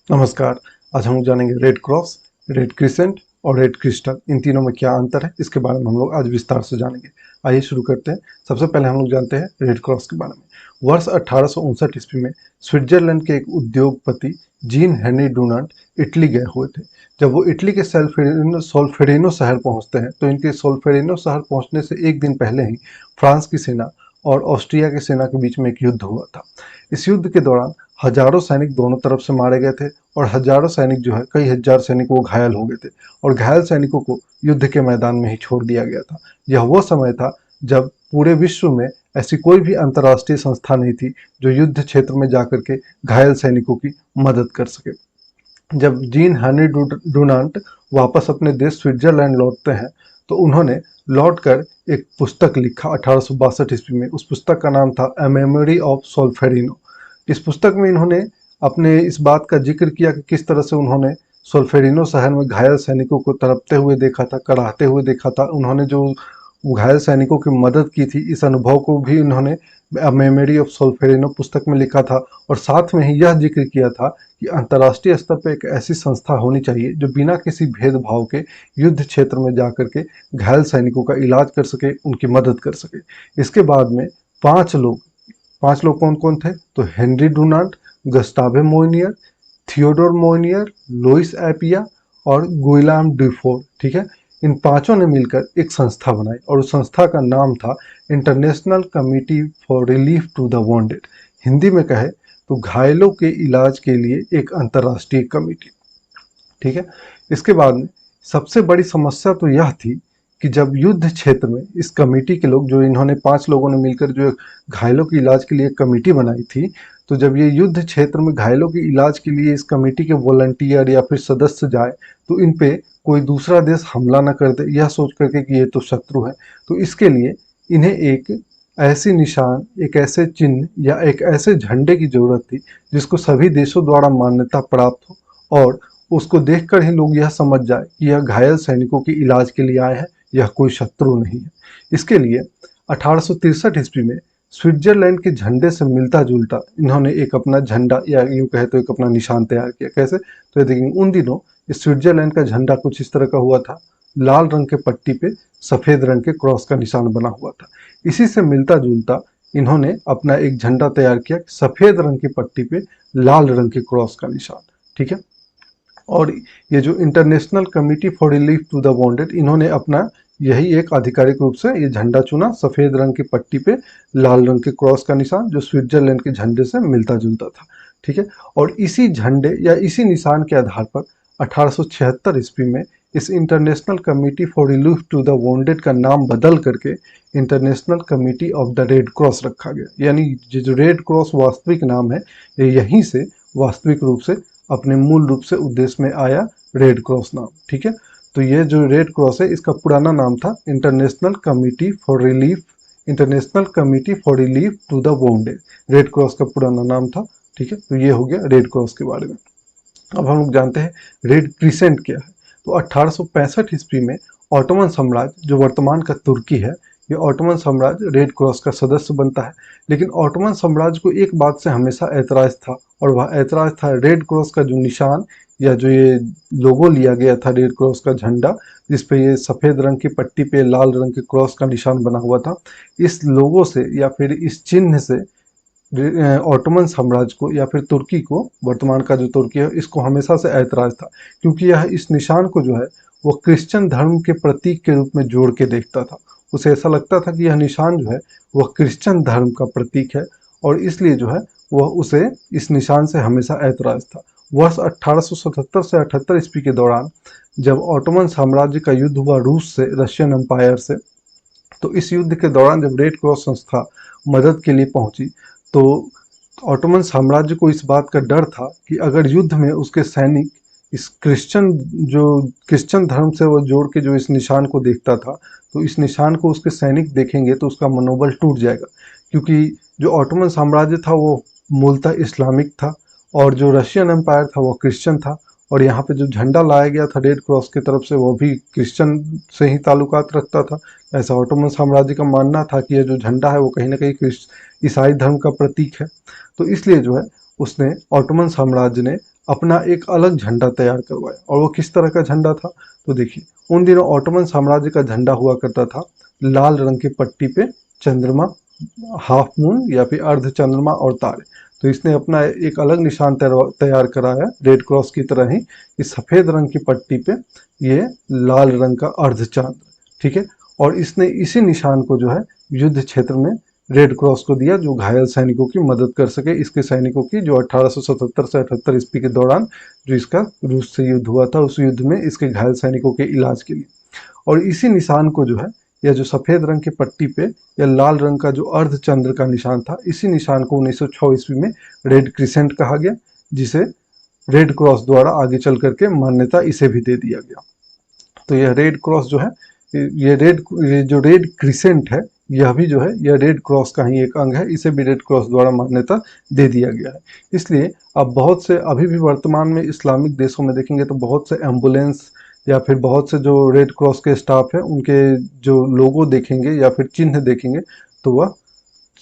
नमस्कार। आज हम लोग जानेंगे रेड क्रॉस, रेड क्रिसेंट और रेड क्रिस्टल। इन तीनों में क्या अंतर है, इसके बारे में हम लोग आज विस्तार से जानेंगे। आइए शुरू करते हैं। सबसे पहले हम लोग जानते हैं रेड क्रॉस के बारे में। वर्ष 1859 ईस्वी में स्विट्जरलैंड के एक उद्योगपति जीन हेनरी डुनांट इटली गए हुए थे। जब वो इटली के सोल्फेरिनो शहर पहुंचते हैं तो इनके सोल्फेरिनो शहर पहुंचने से एक दिन पहले ही फ्रांस की सेना और ऑस्ट्रिया की सेना के बीच में एक युद्ध हुआ था। इस युद्ध के दौरान हजारों सैनिक दोनों तरफ से मारे गए थे और हजारों सैनिक जो है, कई हजार सैनिक वो घायल हो गए थे और घायल सैनिकों को युद्ध के मैदान में ही छोड़ दिया गया था। यह वो समय था जब पूरे विश्व में ऐसी कोई भी अंतर्राष्ट्रीय संस्था नहीं थी जो युद्ध क्षेत्र में जाकर के घायल सैनिकों की मदद कर सके। जब जीन हेनरी डुनांट वापस अपने देश स्विट्जरलैंड लौटते हैं तो उन्होंने लौटकर एक पुस्तक लिखा 1862 ईस्वी में। उस पुस्तक का नाम था ए मेमोरी ऑफ सोल्फेरिनो। इस पुस्तक में इन्होंने अपने इस बात का जिक्र किया कि किस तरह से उन्होंने सोल्फेरिनो शहर में घायल सैनिकों को तड़पते हुए देखा था, कराहते हुए देखा था। उन्होंने जो घायल सैनिकों की मदद की थी, इस अनुभव को भी उन्होंने मेमोरी ऑफ सोल्फेरिनो पुस्तक में लिखा था। और साथ में ही यह जिक्र किया था कि अंतर्राष्ट्रीय स्तर पर एक ऐसी संस्था होनी चाहिए जो बिना किसी भेदभाव के युद्ध क्षेत्र में जाकर के घायल सैनिकों का इलाज कर सके, उनकी मदद कर सके। इसके बाद में पांच लोग पांच लोग कौन कौन थे? तो Henry Dunant, Gustave Moynier, Theodore Moynier, Louis Appia और गुइलाम ड्यूफोर। ठीक है, इन पांचों ने मिलकर एक संस्था बनाई और उस संस्था का नाम था international committee for relief to the wounded. Hindi में कहे तो घायलों के इलाज के लिए एक अंतर्राष्ट्रीय कमेटी। ठीक है, इसके बाद में सबसे बड़ी समस्या तो यह थी कि जब युद्ध क्षेत्र में इस कमेटी के लोग, जो इन्होंने पांच लोगों ने मिलकर जो घायलों के इलाज के लिए एक कमेटी बनाई थी, तो जब ये युद्ध क्षेत्र में घायलों के इलाज के लिए इस कमेटी के वॉलंटियर या फिर सदस्य जाए तो इन पे कोई दूसरा देश हमला न कर दे, यह सोच करके कि ये तो शत्रु है। तो इसके लिए इन्हें एक ऐसी निशान, एक ऐसे चिन्ह या एक ऐसे झंडे की जरूरत थी जिसको सभी देशों द्वारा मान्यता प्राप्त हो और उसको देखकर ही लोग यह समझ जाए कि यह घायल सैनिकों के इलाज के लिए आए हैं, यह कोई शत्रु नहीं है। इसके लिए 1863 ईस्वी में स्विट्जरलैंड के झंडे से मिलता जुलता इन्होंने एक अपना झंडा या यूं कहे तो एक अपना निशान तैयार किया। कैसे? तो ये देखिए, उन दिनों इस स्विट्जरलैंड का झंडा कुछ इस तरह का हुआ था। लाल रंग के पट्टी पे सफेद रंग के क्रॉस का निशान बना हुआ था। इसी से मिलता जुलता इन्होंने अपना एक झंडा तैयार किया, सफेद रंग की पट्टी पे लाल रंग के क्रॉस का निशान। ठीक है, और ये जो international committee for relief to the wounded, इन्होंने अपना यही एक आधिकारिक रूप से ये झंडा चुना, सफेद रंग की पट्टी पे लाल रंग के क्रॉस का निशान, जो स्विट्जरलैंड के झंडे से मिलता जुलता था। ठीक है, और इसी झंडे या इसी निशान के आधार पर 1876 ईस्वी में इस international committee for relief to the wounded का नाम बदल करके international committee of the Red Cross रखा गया। यानी ये जो रेड क्रॉस वास्तविक नाम है, ये यहीं से वास्तविक रूप से अपने मूल रूप से उद्देश्य में आया, रेड क्रॉस नाम। ठीक है, तो ये जो रेड क्रॉस है, इसका पुराना नाम था international committee for relief to the wounded. Red Cross का पुराना नाम था। ठीक है, तो ये हो गया रेड क्रॉस के बारे में। अब हम लोग जानते हैं रेड क्रिसेंट क्या है। तो 1865 ईस्वी में ऑटोमन साम्राज्य, जो वर्तमान का तुर्की है, ये ऑटोमन साम्राज्य रेड क्रॉस का सदस्य बनता है। लेकिन ऑटोमन साम्राज्य को एक बात से हमेशा ऐतराज था, और वह ऐतराज था रेड क्रॉस का जो निशान या जो ये लोगो लिया गया था रेड क्रॉस का झंडा, जिसपे ये सफ़ेद रंग की पट्टी पे लाल रंग के क्रॉस का निशान बना हुआ था। इस लोगो से या फिर इस चिन्ह से ऑटोमन साम्राज्य को या फिर तुर्की को, वर्तमान का जो तुर्की है, इसको हमेशा से ऐतराज था, क्योंकि यह इस निशान को जो है वो क्रिश्चियन धर्म के प्रतीक के रूप में जोड़ के देखता था। उसे ऐसा लगता था कि यह निशान जो है वह क्रिश्चियन धर्म का प्रतीक है, और इसलिए जो है वह उसे इस निशान से हमेशा ऐतराज था। वर्ष 1877 से 78 ईस्वी के दौरान जब ऑटोमन साम्राज्य का युद्ध हुआ रूस से, रशियन एम्पायर से, तो इस युद्ध के दौरान जब रेड क्रॉस संस्था मदद के लिए पहुंची तो ऑटोमन साम्राज्य को इस बात का डर था कि अगर युद्ध में उसके सैनिक इस क्रिश्चियन धर्म से वो जोड़ के जो इस निशान को देखता था, तो इस निशान को उसके सैनिक देखेंगे तो उसका मनोबल टूट जाएगा। क्योंकि जो ऑटोमन साम्राज्य था वो मूलतः इस्लामिक था, और जो रशियन एम्पायर था वो क्रिश्चियन था, और यहाँ पे जो झंडा लाया गया था रेड क्रॉस की तरफ से, वो भी क्रिश्चियन से ही ताल्लुकात रखता था। ऐसा ऑटोमन साम्राज्य का मानना था कि यह जो झंडा है वो कहीं ना कहीं ईसाई धर्म का प्रतीक है। तो इसलिए जो है उसने ऑटोमन साम्राज्य ने अपना एक अलग झंडा तैयार करवाया। और वो किस तरह का झंडा था, तो देखिए उन दिनों ऑटोमन साम्राज्य का झंडा हुआ करता था लाल रंग की पट्टी पे चंद्रमा, हाफ मून या फिर अर्ध चंद्रमा और तारे। तो इसने अपना एक अलग निशान तैयार कराया रेड क्रॉस की तरह ही, कि सफेद रंग की पट्टी पे ये लाल रंग का अर्ध चांद, ठीक है। और इसने इसी निशान को जो है युद्ध क्षेत्र में रेड क्रॉस को दिया, जो घायल सैनिकों की मदद कर सके, इसके सैनिकों की, जो 1877 से 78 ईस्वी के दौरान जो इसका रूस से युद्ध हुआ था, उस युद्ध में इसके घायल सैनिकों के इलाज के लिए। और इसी निशान को जो है, या जो सफेद रंग की पट्टी पे या लाल रंग का जो अर्ध चंद्र का निशान था, इसी निशान को 1906 ईस्वी में रेड क्रिसेंट कहा गया, जिसे रेड क्रॉस द्वारा आगे चल करके मान्यता इसे भी दे दिया गया। तो यह रेड क्रॉस जो है, ये जो रेड क्रिसेंट है, यह भी जो है यह रेड क्रॉस का ही एक अंग है, इसे भी रेड क्रॉस द्वारा मान्यता दे दिया गया है। इसलिए अब बहुत से, अभी भी वर्तमान में इस्लामिक देशों में देखेंगे तो बहुत से एम्बुलेंस या फिर बहुत से जो रेड क्रॉस के स्टाफ है, उनके जो लोगो देखेंगे या फिर चिन्ह देखेंगे, तो वह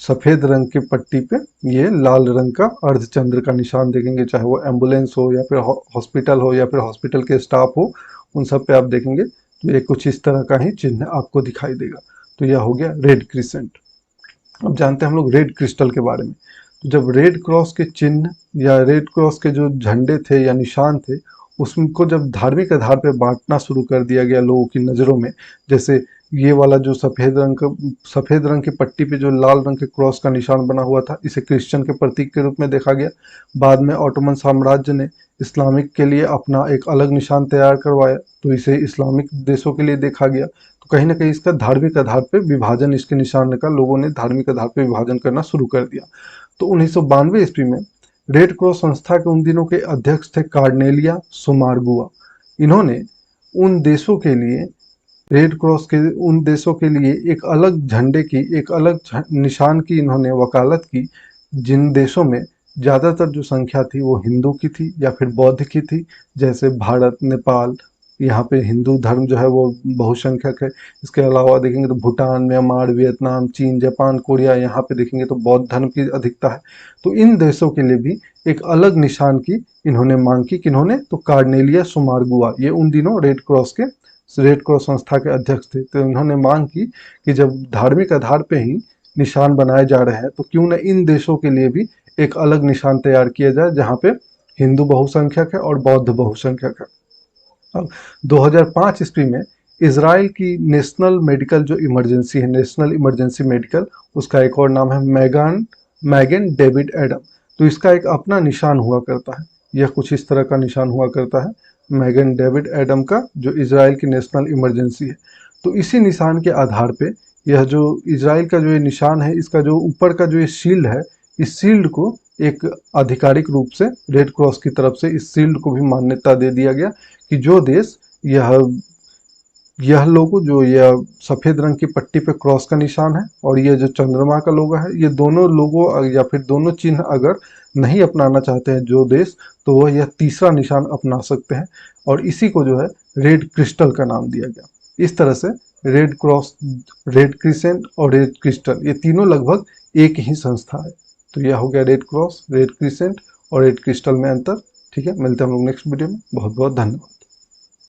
सफेद रंग की पट्टी पे ये लाल रंग का अर्धचंद्र का निशान देखेंगे, चाहे वो एम्बुलेंस हो या फिर हॉस्पिटल हो या फिर हॉस्पिटल के स्टाफ हो, उन सब पे आप देखेंगे तो ये कुछ इस तरह का ही चिन्ह आपको दिखाई देगा। तो यह हो गया रेड क्रिसेंट। अब जानते हैं हम लोग रेड क्रिस्टल के बारे में। तो जब रेड क्रॉस के चिन्ह या रेड क्रॉस के जो झंडे थे या निशान थे, उसको जब धार्मिक आधार पर बांटना शुरू कर दिया गया लोगों की नज़रों में, जैसे ये वाला जो सफ़ेद रंग की पट्टी पे जो लाल रंग के क्रॉस का निशान बना हुआ था, इसे क्रिश्चियन के प्रतीक के रूप में देखा गया। बाद में ऑटोमन साम्राज्य ने इस्लामिक के लिए अपना एक अलग निशान तैयार करवाया, तो इसे इस्लामिक देशों के लिए देखा गया। तो कहीं ना कहीं इसका धार्मिक आधार पर विभाजन, इसके निशान का लोगों ने धार्मिक आधार पर विभाजन करना शुरू कर दिया। तो 1992 ईस्वी में रेड क्रॉस संस्था के उन दिनों के अध्यक्ष थे कार्नेलिया सोमारगुआ। इन्होंने उन देशों के लिए, रेड क्रॉस के उन देशों के लिए एक अलग झंडे की, एक अलग निशान की इन्होंने वकालत की, जिन देशों में ज़्यादातर जो संख्या थी वो हिंदू की थी या फिर बौद्ध की थी, जैसे भारत, नेपाल, यहाँ पे हिंदू धर्म जो है वो बहुसंख्यक है। इसके अलावा देखेंगे तो भूटान, म्यांमार, वियतनाम, चीन, जापान, कोरिया, यहाँ पे देखेंगे तो बौद्ध धर्म की अधिकता है। तो इन देशों के लिए भी एक अलग निशान की इन्होंने मांग की। किन्होंने, तो कार्नेलिया सोमारगुआ, ये उन दिनों रेड क्रॉस संस्था के अध्यक्ष थे। तो इन्होंने मांग की कि जब धार्मिक आधार पे ही निशान बनाए जा रहे हैं, तो क्यों न इन देशों के लिए भी एक अलग निशान तैयार किया जाए, जहाँ पे हिंदू बहुसंख्यक है और बौद्ध बहुसंख्यक है। अब 2005 ईस्वी में इजराइल की नेशनल मेडिकल जो इमरजेंसी है, नेशनल इमरजेंसी मेडिकल, उसका एक और नाम है मैगन डेविड एडम। तो इसका एक अपना निशान हुआ करता है, यह कुछ इस तरह का निशान हुआ करता है मैगन डेविड एडम का, जो इजराइल की नेशनल इमरजेंसी है। तो इसी निशान के आधार पे यह जो इजराइल का जो ये निशान है, इसका जो ऊपर का जो ये शील्ड है, इस शील्ड को एक आधिकारिक रूप से रेड क्रॉस की तरफ से इस शील्ड को भी मान्यता दे दिया गया कि जो देश यह लोगो, जो यह सफ़ेद रंग की पट्टी पे क्रॉस का निशान है और ये जो चंद्रमा का लोगो है, ये दोनों लोगो या फिर दोनों चिन्ह अगर नहीं अपनाना चाहते हैं जो देश, तो वह यह तीसरा निशान अपना सकते हैं। और इसी को जो है रेड क्रिस्टल का नाम दिया गया। इस तरह से रेड क्रॉस, रेड क्रिसेंट और रेड क्रिस्टल, ये तीनों लगभग एक ही संस्था है। तो यह हो गया रेड क्रॉस, रेड क्रिसेंट और रेड क्रिस्टल में अंतर। ठीक है, मिलते हैं हम लोग नेक्स्ट वीडियो में। बहुत बहुत धन्यवाद।